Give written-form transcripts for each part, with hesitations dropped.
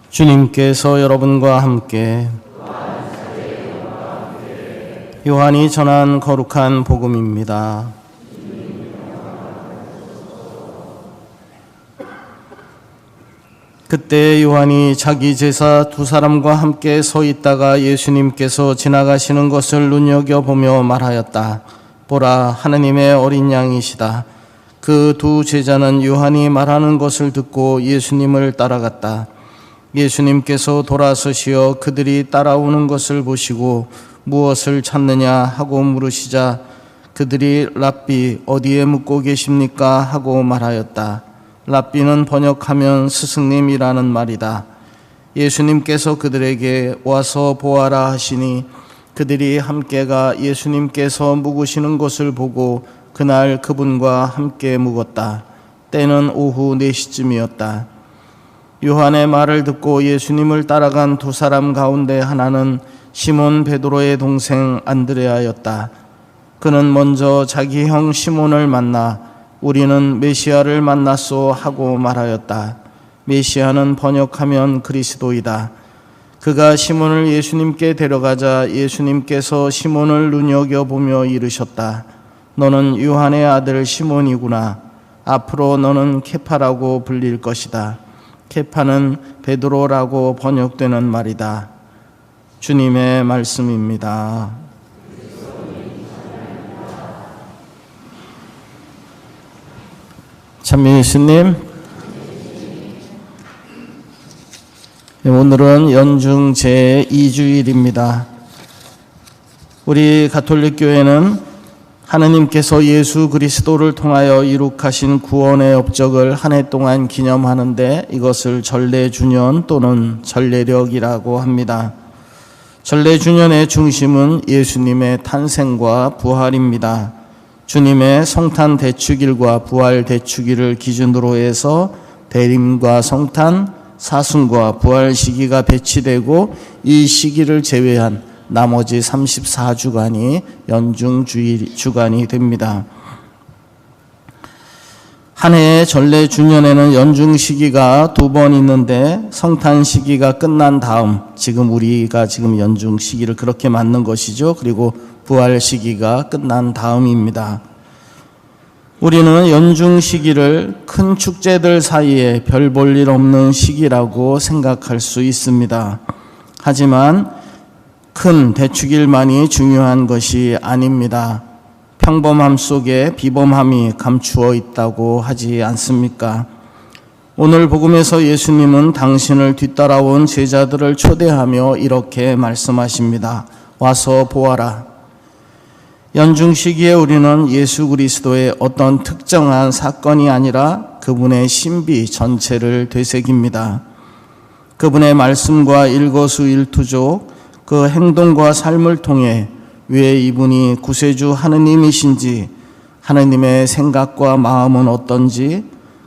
주님께서 여러분과 함께 요한이 전한 거룩한 복음입니다. 그때 요한이 자기 제자 두 사람과 함께 서 있다가 예수님께서 지나가시는 것을 눈여겨보며 말하였다. 보라, 하느님의 어린 양이시다. 그 두 제자는 요한이 말하는 것을 듣고 예수님을 따라갔다. 예수님께서 돌아서시어 그들이 따라오는 것을 보시고 무엇을 찾느냐 하고 물으시자 그들이 랍비 어디에 묵고 계십니까 하고 말하였다. 랍비는 번역하면 스승님이라는 말이다. 예수님께서 그들에게 와서 보아라 하시니 그들이 함께가 예수님께서 묵으시는 것을 보고 그날 그분과 함께 묵었다. 때는 오후 4시쯤이었다. 요한의 말을 듣고 예수님을 따라간 두 사람 가운데 하나는 시몬 베드로의 동생 안드레아였다. 그는 먼저 자기 형 시몬을 만나 우리는 메시아를 만났소 하고 말하였다. 메시아는 번역하면 그리스도이다. 그가 시몬을 예수님께 데려가자 예수님께서 시몬을 눈여겨보며 이르셨다. 너는 요한의 아들 시몬이구나. 앞으로 너는 케파라고 불릴 것이다. 케파는 베드로라고 번역되는 말이다. 주님의 말씀입니다. 찬미 예수님, 오늘은 연중 제2주일입니다. 우리 가톨릭 교회는 하느님께서 예수 그리스도를 통하여 이룩하신 구원의 업적을 한 해 동안 기념하는데 이것을 전례주년 또는 전례력이라고 합니다. 전례주년의 중심은 예수님의 탄생과 부활입니다. 주님의 성탄 대축일과 부활 대축일을 기준으로 해서 대림과 성탄, 사순과 부활 시기가 배치되고 이 시기를 제외한 나머지 34주간이 연중 주간이 됩니다. 한 해의 전례 주년에는 연중 시기가 2번 있는데 성탄 시기가 끝난 다음 우리가 연중 시기를 그렇게 맞는 것이죠. 그리고 부활 시기가 끝난 다음입니다. 우리는 연중 시기를 큰 축제들 사이에 별 볼 일 없는 시기라고 생각할 수 있습니다. 하지만 큰 대축일만이 중요한 것이 아닙니다. 평범함 속에 비범함이 감추어 있다고 하지 않습니까? 오늘 복음에서 예수님은 당신을 뒤따라온 제자들을 초대하며 이렇게 말씀하십니다. 와서 보아라. 연중 시기에 우리는 예수 그리스도의 어떤 특정한 사건이 아니라 그분의 신비 전체를 되새깁니다. 그분의 말씀과 일거수일투족, 그 행동과 삶을 통해 왜 이분이 구세주 하느님이신지, 하느님의 생각과 마음은 어떤지,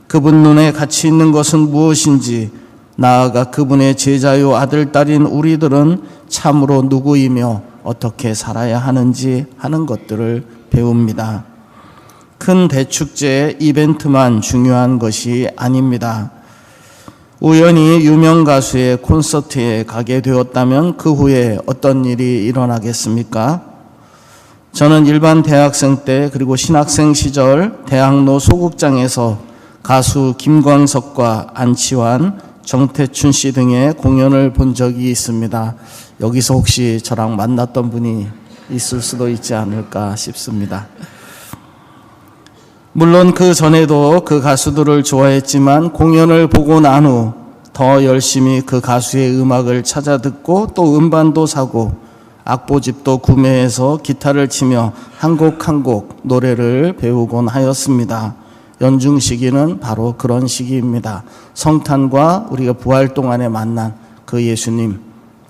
그분 눈에 가치 있는 것은 무엇인지, 나아가 그분의 제자요 아들, 딸인 우리들은 참으로 누구이며 어떻게 살아야 하는지 하는 것들을 배웁니다. 큰 대축제 이벤트만 중요한 것이 아닙니다. 우연히 유명 가수의 콘서트에 가게 되었다면 그 후에 어떤 일이 일어나겠습니까? 저는 일반 대학생 때 그리고 신학생 시절 대학로 소극장에서 가수 김광석과 안치환, 정태춘 씨 등의 공연을 본 적이 있습니다. 여기서 혹시 저랑 만났던 분이 있을 수도 있지 않을까 싶습니다. 물론 그 전에도 그 가수들을 좋아했지만 공연을 보고 난 후 더 열심히 그 가수의 음악을 찾아 듣고 또 음반도 사고 악보집도 구매해서 기타를 치며 한 곡 한 곡 노래를 배우곤 하였습니다. 연중 시기는 바로 그런 시기입니다. 성탄과 우리가 부활 동안에 만난 그 예수님,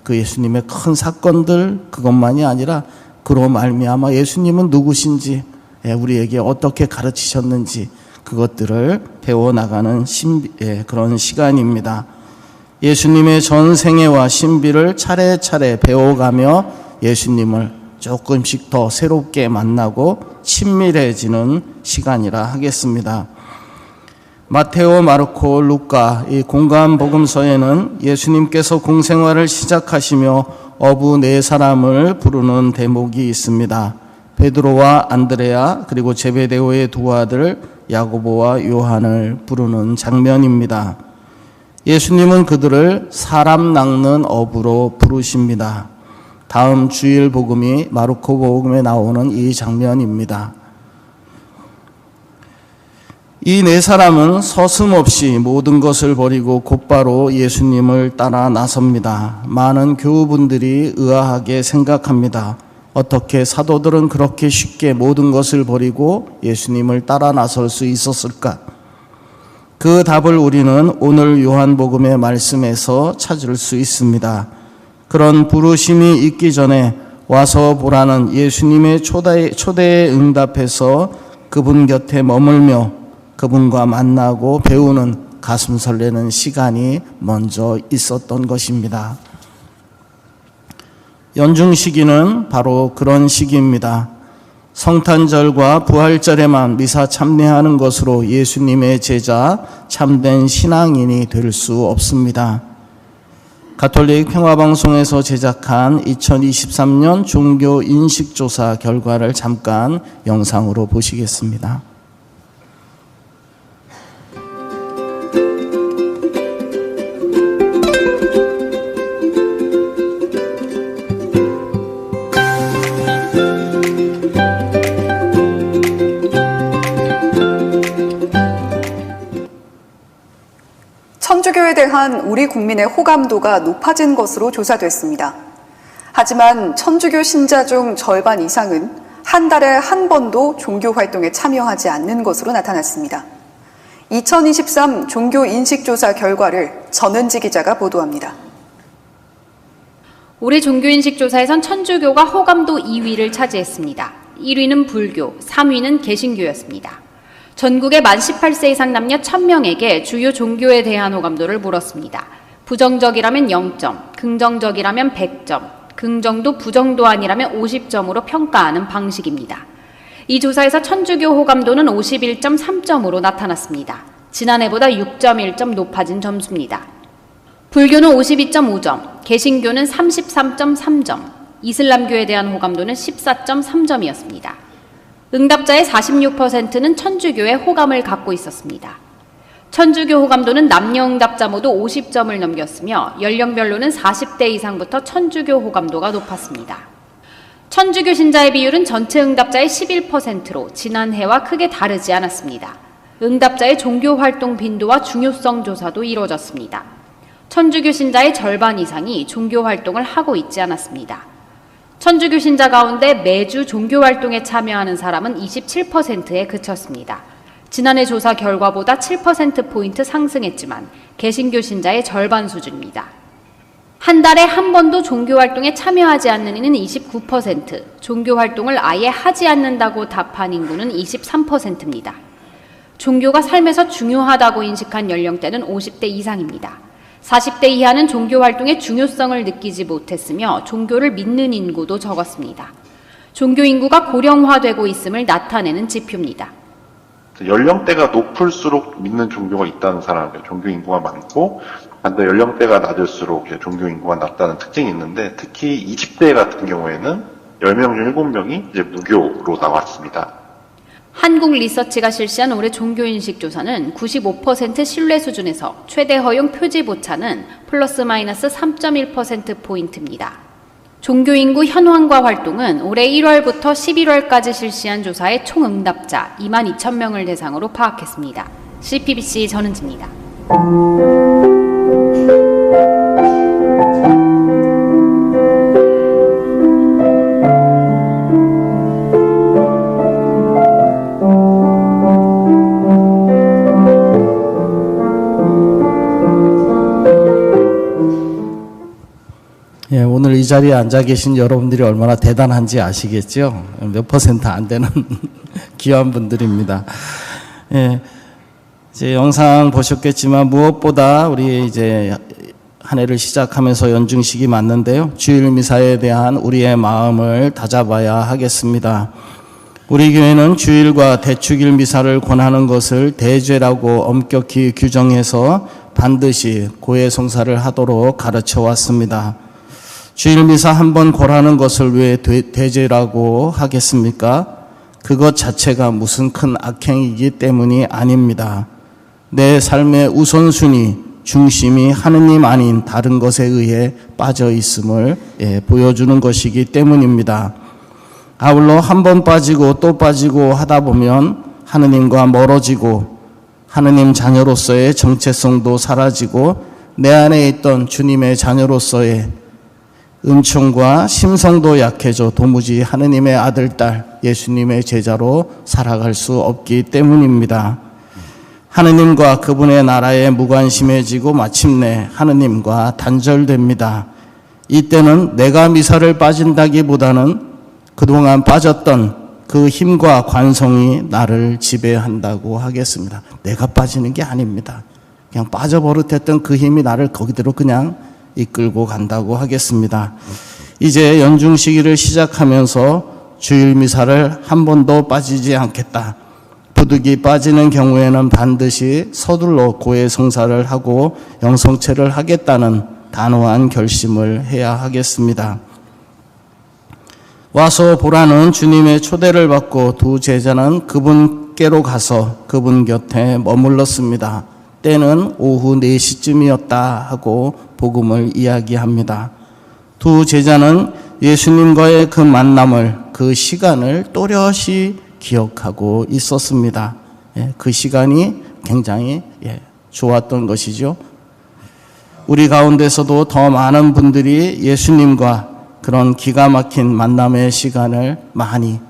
그 예수님의 큰 사건들 그것만이 아니라 그로 말미암아 예수님은 누구신지, 우리에게 어떻게 가르치셨는지 그것들을 배워나가는 그런 시간입니다. 예수님의 전생애와 신비를 차례차례 배워가며 예수님을 조금씩 더 새롭게 만나고 친밀해지는 시간이라 하겠습니다. 마테오, 마르코, 루카 이 공간 복음서에는 예수님께서 공생활을 시작하시며 어부 네 사람을 부르는 대목이 있습니다. 베드로와 안드레아 그리고 제베데오의 두 아들 야고보와 요한을 부르는 장면입니다. 예수님은 그들을 사람 낚는 어부로 부르십니다. 다음 주일 복음이 마르코 복음에 나오는 이 장면입니다. 이 네 사람은 서슴없이 모든 것을 버리고 곧바로 예수님을 따라 나섭니다. 많은 교우분들이 의아하게 생각합니다. 어떻게 사도들은 그렇게 쉽게 모든 것을 버리고 예수님을 따라 나설 수 있었을까? 그 답을 우리는 오늘 요한복음의 말씀에서 찾을 수 있습니다. 그런 부르심이 있기 전에 와서 보라는 예수님의 초대에 응답해서 그분 곁에 머물며 그분과 만나고 배우는 가슴 설레는 시간이 먼저 있었던 것입니다. 연중 시기는 바로 그런 시기입니다. 성탄절과 부활절에만 미사 참례하는 것으로 예수님의 제자, 참된 신앙인이 될 수 없습니다. 가톨릭 평화방송에서 제작한 2023년 종교 인식조사 결과를 잠깐 영상으로 보시겠습니다. 천주교에 대한 우리 국민의 호감도가 높아진 것으로 조사됐습니다. 하지만 천주교 신자 중 절반 이상은 한 달에 한 번도 종교 활동에 참여하지 않는 것으로 나타났습니다. 2023 종교 인식조사 결과를 전은지 기자가 보도합니다. 올해 종교인식조사에선 천주교가 호감도 2위를 차지했습니다. 1위는 불교, 3위는 개신교였습니다. 전국의 만 18세 이상 남녀 1000명에게 주요 종교에 대한 호감도를 물었습니다. 부정적이라면 0점, 긍정적이라면 100점, 긍정도 부정도 아니라면 50점으로 평가하는 방식입니다. 이 조사에서 천주교 호감도는 51.3점으로 나타났습니다. 지난해보다 6.1점 높아진 점수입니다. 불교는 52.5점, 개신교는 33.3점, 이슬람교에 대한 호감도는 14.3점이었습니다. 응답자의 46%는 천주교에 호감을 갖고 있었습니다. 천주교 호감도는 남녀 응답자 모두 50점을 넘겼으며 연령별로는 40대 이상부터 천주교 호감도가 높았습니다. 천주교 신자의 비율은 전체 응답자의 11%로 지난해와 크게 다르지 않았습니다. 응답자의 종교 활동 빈도와 중요성 조사도 이루어졌습니다. 천주교 신자의 절반 이상이 종교 활동을 하고 있지 않았습니다. 천주교 신자 가운데 매주 종교 활동에 참여하는 사람은 27%에 그쳤습니다. 지난해 조사 결과보다 7%포인트 상승했지만 개신교 신자의 절반 수준입니다. 한 달에 한 번도 종교 활동에 참여하지 않는 이는 29%, 종교 활동을 아예 하지 않는다고 답한 인구는 23%입니다. 종교가 삶에서 중요하다고 인식한 연령대는 50대 이상입니다. 40대 이하는 종교 활동의 중요성을 느끼지 못했으며 종교를 믿는 인구도 적었습니다. 종교 인구가 고령화되고 있음을 나타내는 지표입니다. 연령대가 높을수록 믿는 종교가 있다는 사람, 종교 인구가 많고, 반대 연령대가 낮을수록 종교 인구가 낮다는 특징이 있는데, 특히 20대 같은 경우에는 10명 중 7명이 이제 무교로 나왔습니다. 한국리서치가 실시한 올해 종교인식 조사는 95% 신뢰 수준에서 최대 허용 표지 보차는 플러스 마이너스 3.1%포인트입니다. 종교인구 현황과 활동은 올해 1월부터 11월까지 실시한 조사의 총 응답자 22,000명을 대상으로 파악했습니다. CPBC 전은지입니다. 예, 오늘 이 자리에 앉아 계신 여러분들이 얼마나 대단한지 아시겠죠? 몇 퍼센트 안 되는 귀한 분들입니다. 예, 이제 영상 보셨겠지만 무엇보다 우리 이제 한 해를 시작하면서 연중식이 맞는데요. 주일 미사에 대한 우리의 마음을 다잡아야 하겠습니다. 우리 교회는 주일과 대축일 미사를 권하는 것을 대죄라고 엄격히 규정해서 반드시 고해성사를 하도록 가르쳐 왔습니다. 주일 미사 한 번 권하는 것을 왜 대죄라고 하겠습니까? 그것 자체가 무슨 큰 악행이기 때문이 아닙니다. 내 삶의 우선순위, 중심이 하느님 아닌 다른 것에 의해 빠져 있음을 보여주는 것이기 때문입니다. 아울러 한 번 빠지고 또 빠지고 하다 보면 하느님과 멀어지고 하느님 자녀로서의 정체성도 사라지고 내 안에 있던 주님의 자녀로서의 은총과 심성도 약해져 도무지 하느님의 아들, 딸, 예수님의 제자로 살아갈 수 없기 때문입니다. 하느님과 그분의 나라에 무관심해지고 마침내 하느님과 단절됩니다. 이때는 내가 미사를 빠진다기보다는 그동안 빠졌던 그 힘과 관성이 나를 지배한다고 하겠습니다. 내가 빠지는 게 아닙니다. 그냥 빠져버릇했던 그 힘이 나를 거기대로 그냥 이끌고 간다고 하겠습니다. 이제 연중 시기를 시작하면서 주일 미사를 한 번도 빠지지 않겠다. 부득이 빠지는 경우에는 반드시 서둘러 고해 성사를 하고 영성체를 하겠다는 단호한 결심을 해야 하겠습니다. 와서 보라는 주님의 초대를 받고 두 제자는 그분께로 가서 그분 곁에 머물렀습니다. 때는 오후 4시쯤이었다 하고 복음을 이야기합니다. 두 제자는 예수님과의 그 만남을, 그 시간을 또렷이 기억하고 있었습니다. 그 시간이 굉장히 좋았던 것이죠. 우리 가운데서도 더 많은 분들이 예수님과 그런 기가 막힌 만남의 시간을 많이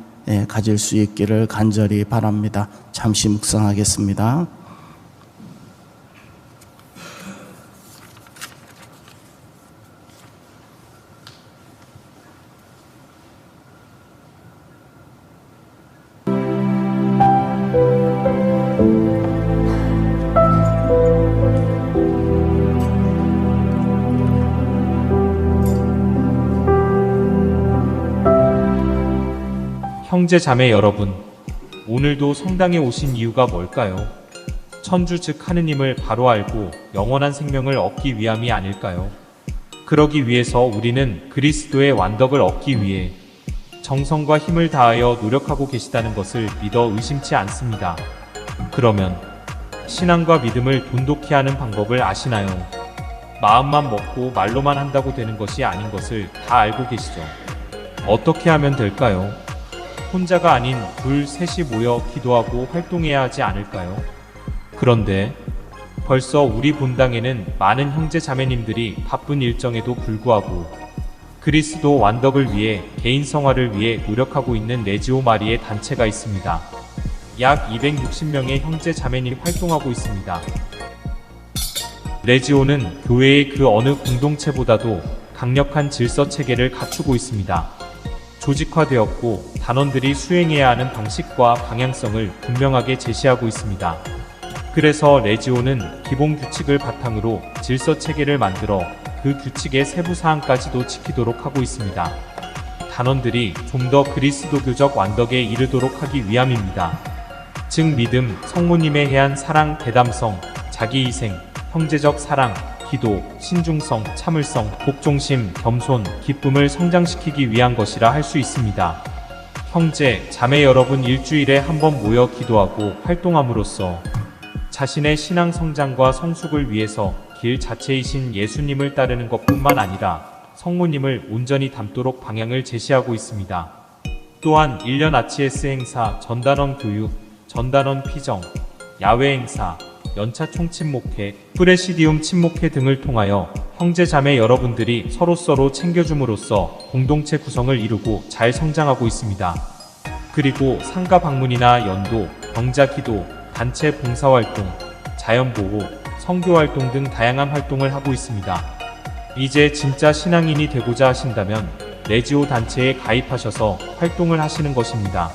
가질 수 있기를 간절히 바랍니다. 잠시 묵상하겠습니다. 형제 자매 여러분, 오늘도 성당에 오신 이유가 뭘까요? 천주 즉 하느님을 바로 알고 영원한 생명을 얻기 위함이 아닐까요? 그러기 위해서 우리는 그리스도의 완덕을 얻기 위해 정성과 힘을 다하여 노력하고 계시다는 것을 믿어 의심치 않습니다. 그러면 신앙과 믿음을 돈독히 하는 방법을 아시나요? 마음만 먹고 말로만 한다고 되는 것이 아닌 것을 다 알고 계시죠? 어떻게 하면 될까요? 혼자가 아닌 둘, 셋이 모여 기도하고 활동해야 하지 않을까요? 그런데 벌써 우리 본당에는 많은 형제 자매님들이 바쁜 일정에도 불구하고 그리스도 완덕을 위해 개인 성화를 위해 노력하고 있는 레지오 마리의 단체가 있습니다. 약 260명의 형제 자매님이 활동하고 있습니다. 레지오는 교회의 그 어느 공동체보다도 강력한 질서 체계를 갖추고 있습니다. 조직화되었고 단원들이 수행해야 하는 방식과 방향성을 분명하게 제시하고 있습니다. 그래서 레지오는 기본 규칙을 바탕으로 질서 체계를 만들어 그 규칙의 세부 사항까지도 지키도록 하고 있습니다. 단원들이 좀 더 그리스도교적 완덕에 이르도록 하기 위함입니다. 즉 믿음, 성모님에 대한 사랑, 대담성, 자기희생, 형제적 사랑, 기도, 신중성, 참을성, 복종심, 겸손, 기쁨을 성장시키기 위한 것이라 할 수 있습니다. 형제, 자매 여러분, 일주일에 한 번 모여 기도하고 활동함으로써 자신의 신앙 성장과 성숙을 위해서 길 자체이신 예수님을 따르는 것뿐만 아니라 성모님을 온전히 닮도록 방향을 제시하고 있습니다. 또한 1년 아치에스 행사, 전단원 교육, 전단원 피정, 야외 행사, 연차 총친목회, 프레시디움 친목회 등을 통하여 형제 자매 여러분들이 서로서로 챙겨줌으로써 공동체 구성을 이루고 잘 성장하고 있습니다. 그리고 상가 방문이나 연도, 병자기도, 단체 봉사활동, 자연보호, 선교활동 등 다양한 활동을 하고 있습니다. 이제 진짜 신앙인이 되고자 하신다면 레지오 단체에 가입하셔서 활동을 하시는 것입니다.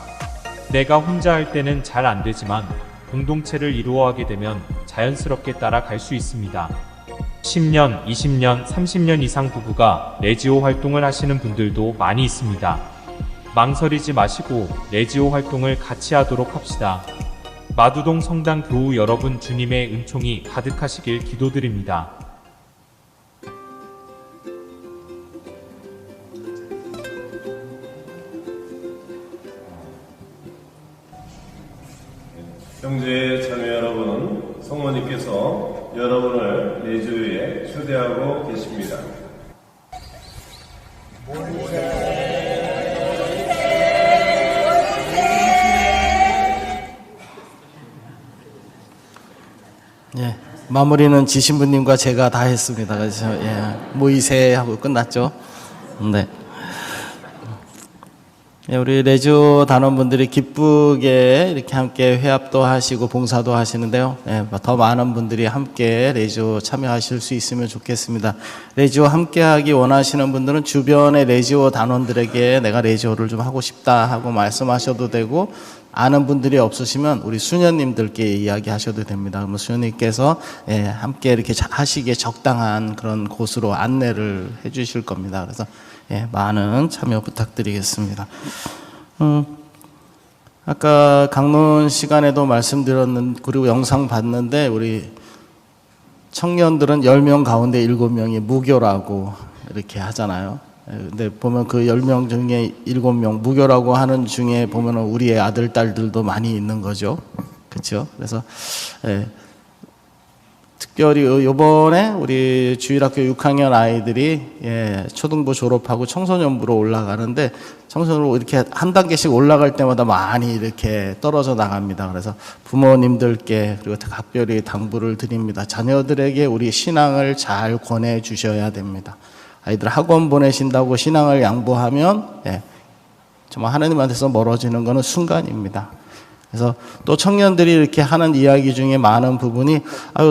내가 혼자 할 때는 잘 안 되지만 공동체를 이루어하게 되면 자연스럽게 따라갈 수 있습니다. 10년, 20년, 30년 이상 부부가 레지오 활동을 하시는 분들도 많이 있습니다. 망설이지 마시고 레지오 활동을 같이 하도록 합시다. 마두동 성당 교우 여러분, 주님의 은총이 가득하시길 기도드립니다. 형제 자매 여러분, 성모님께서 여러분을 레지오에 초대하고 계십니다. 예, 마무리는 지신부님과 제가 다 했습니다. 그래서 모이세 하고 끝났죠. 네. 우리 레지오 단원분들이 기쁘게 이렇게 함께 회합도 하시고 봉사도 하시는데요. 더 많은 분들이 함께 레지오 참여하실 수 있으면 좋겠습니다. 레지오 함께 하기 원하시는 분들은 주변의 레지오 단원들에게 내가 레지오를 좀 하고 싶다 하고 말씀하셔도 되고, 아는 분들이 없으시면 우리 수녀님들께 이야기하셔도 됩니다. 그러면 수녀님께서 함께 이렇게 하시기에 적당한 그런 곳으로 안내를 해 주실 겁니다. 그래서 많은 참여 부탁드리겠습니다. 아까 강론 시간에도 말씀드렸는데, 그리고 영상 봤는데, 우리 청년들은 10명 가운데 7명이 무교라고 이렇게 하잖아요. 근데 보면 그 10명 중에 7명 무교라고 하는 중에 보면 우리의 아들, 딸들도 많이 있는 거죠. 그렇죠? 그래서 특별히 이번에 우리 주일학교 6학년 아이들이 초등부 졸업하고 청소년부로 올라가는데, 청소년부로 이렇게 한 단계씩 올라갈 때마다 많이 이렇게 떨어져 나갑니다. 그래서 부모님들께 그리고 각별히 당부를 드립니다. 자녀들에게 우리 신앙을 잘 권해 주셔야 됩니다. 아이들 학원 보내신다고 신앙을 양보하면 정말 하나님한테서 멀어지는 것은 순간입니다. 그래서 또 청년들이 이렇게 하는 이야기 중에 많은 부분이,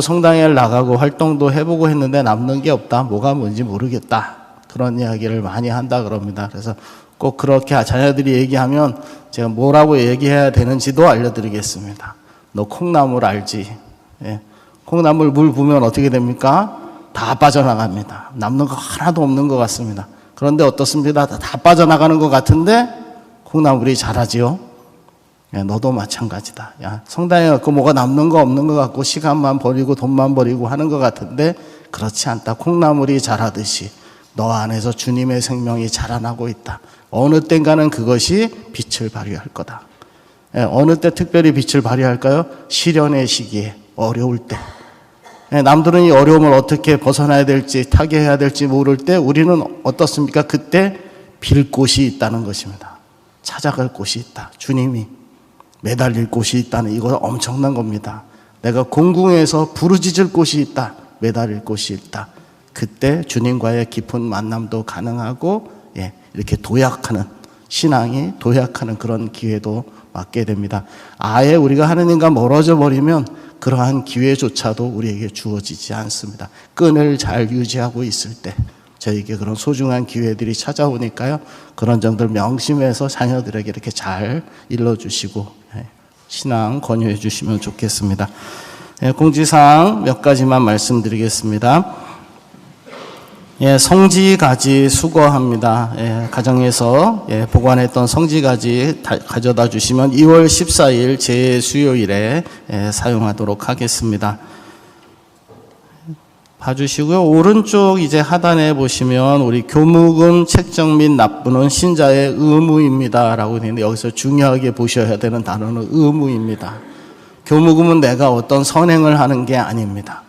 성당에 나가고 활동도 해보고 했는데 남는 게 없다, 뭐가 뭔지 모르겠다, 그런 이야기를 많이 한다 그럽니다. 그래서 꼭 그렇게 자녀들이 얘기하면 제가 뭐라고 얘기해야 되는지도 알려드리겠습니다. 너 콩나물 알지? 콩나물 물 부으면 어떻게 됩니까? 다 빠져나갑니다. 남는 거 하나도 없는 것 같습니다. 그런데 어떻습니까? 다 빠져나가는 것 같은데 콩나물이 자라지요? 너도 마찬가지다. 성당에 갖고 뭐가 남는 거 없는 것 같고 시간만 버리고 돈만 버리고 하는 것 같은데 그렇지 않다. 콩나물이 자라듯이 너 안에서 주님의 생명이 자라나고 있다. 어느 땐가는 그것이 빛을 발휘할 거다. 어느 때 특별히 빛을 발휘할까요? 시련의 시기에, 어려울 때. 남들은 이 어려움을 어떻게 벗어나야 될지, 타개해야 될지 모를 때 우리는 어떻습니까? 그때 빌 곳이 있다는 것입니다. 찾아갈 곳이 있다. 주님이 매달릴 곳이 있다는, 이거 엄청난 겁니다. 내가 공궁에서 부르짖을 곳이 있다. 매달릴 곳이 있다. 그때 주님과의 깊은 만남도 가능하고 이렇게 도약하는, 신앙이 도약하는 그런 기회도 맞게 됩니다. 아예 우리가 하느님과 멀어져 버리면 그러한 기회조차도 우리에게 주어지지 않습니다. 끈을 잘 유지하고 있을 때 저에게 그런 소중한 기회들이 찾아오니까요. 그런 점들 명심해서 자녀들에게 이렇게 잘 일러주시고 신앙 권유해 주시면 좋겠습니다. 공지사항 몇 가지만 말씀드리겠습니다. 성지가지 수거합니다. 가정에서 보관했던 성지가지 가져다 주시면 2월 14일 제수요일에 사용하도록 하겠습니다. 봐주시고요. 오른쪽 이제 하단에 보시면 우리 교묵은 책정 및 납부는 신자의 의무입니다 라고 되어 있는데, 여기서 중요하게 보셔야 되는 단어는 의무입니다. 교묵은 내가 어떤 선행을 하는 게 아닙니다.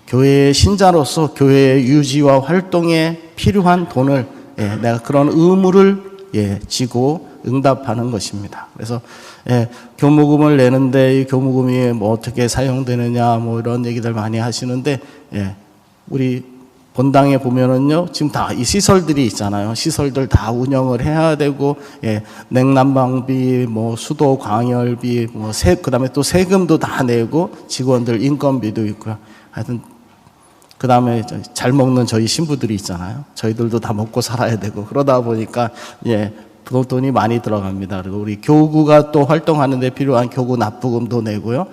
교회의 신자로서 교회의 유지와 활동에 필요한 돈을 내가 그런 의무를 지고 응답하는 것입니다. 그래서 교무금을 내는데 이 교무금이 뭐 어떻게 사용되느냐 뭐 이런 얘기들 많이 하시는데, 우리 본당에 보면은요 지금 다 이 시설들이 있잖아요. 시설들 다 운영을 해야 되고, 냉난방비, 뭐 수도 광열비, 뭐 그다음에 또 세금도 다 내고 직원들 인건비도 있고요. 하여튼 그 다음에 잘 먹는 저희 신부들이 있잖아요. 저희들도 다 먹고 살아야 되고, 그러다 보니까 돈이 많이 들어갑니다. 그리고 우리 교구가 또 활동하는 데 필요한 교구 납부금도 내고요.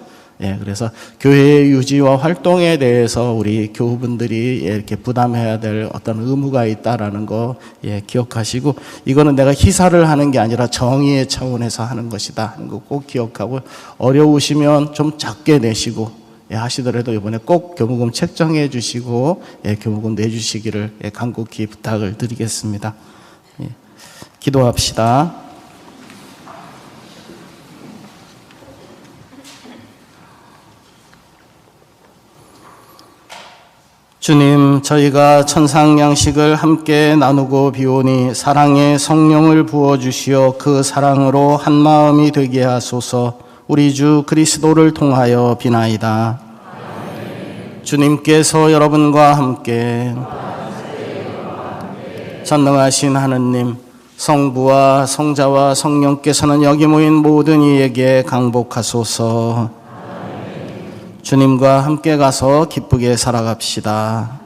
예, 그래서 교회의 유지와 활동에 대해서 우리 교우분들이 이렇게 부담해야 될 어떤 의무가 있다라는 거 기억하시고, 이거는 내가 희사를 하는 게 아니라 정의의 차원에서 하는 것이다 하는 거 꼭 기억하고, 어려우시면 좀 작게 내시고 하시더라도 이번에 꼭 교무금 책정해 주시고 교무금 내주시기를 간곡히 부탁을 드리겠습니다. 기도합시다. 주님, 저희가 천상양식을 함께 나누고 비오니 사랑의 성령을 부어주시어 그 사랑으로 한마음이 되게 하소서. 우리 주 그리스도를 통하여 비나이다. 주님께서 여러분과 함께 전능하신 하느님, 성부와 성자와 성령께서는 여기 모인 모든 이에게 강복하소서. 주님과 함께 가서 기쁘게 살아갑시다.